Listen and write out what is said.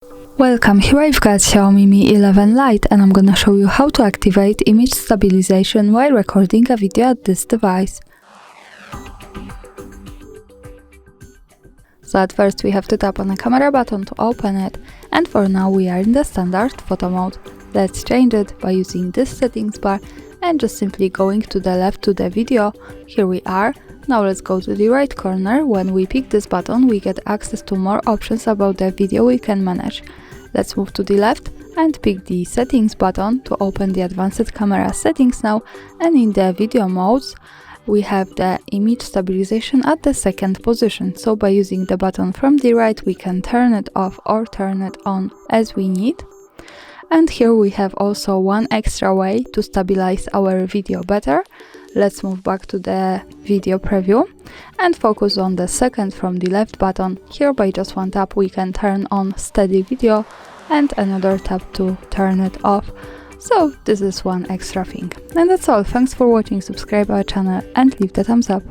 Welcome, here I've got Xiaomi Mi 11 Lite and I'm gonna show you how to activate image stabilization while recording a video at this device. So at first we have to tap on the camera button to open it, and for now we are in the standard photo mode. Let's change it by using this settings bar and just simply going to the left to the video. Here we are. Now let's go to the right corner. When we pick this button we get access to more options about the video we can manage. Let's move to the left and pick the settings button to open the advanced camera settings now, and in the video modes we have the image stabilization at the second position. So by using the button from the right we can turn it off or turn it on as we need. And here we have also one extra way to stabilize our video better. Let's move back to the video preview and focus on the second from the left button. Here by just one tap we can turn on steady video and another tap to turn it off. So this is one extra thing. And that's all. Thanks for watching, subscribe our channel and leave the thumbs up.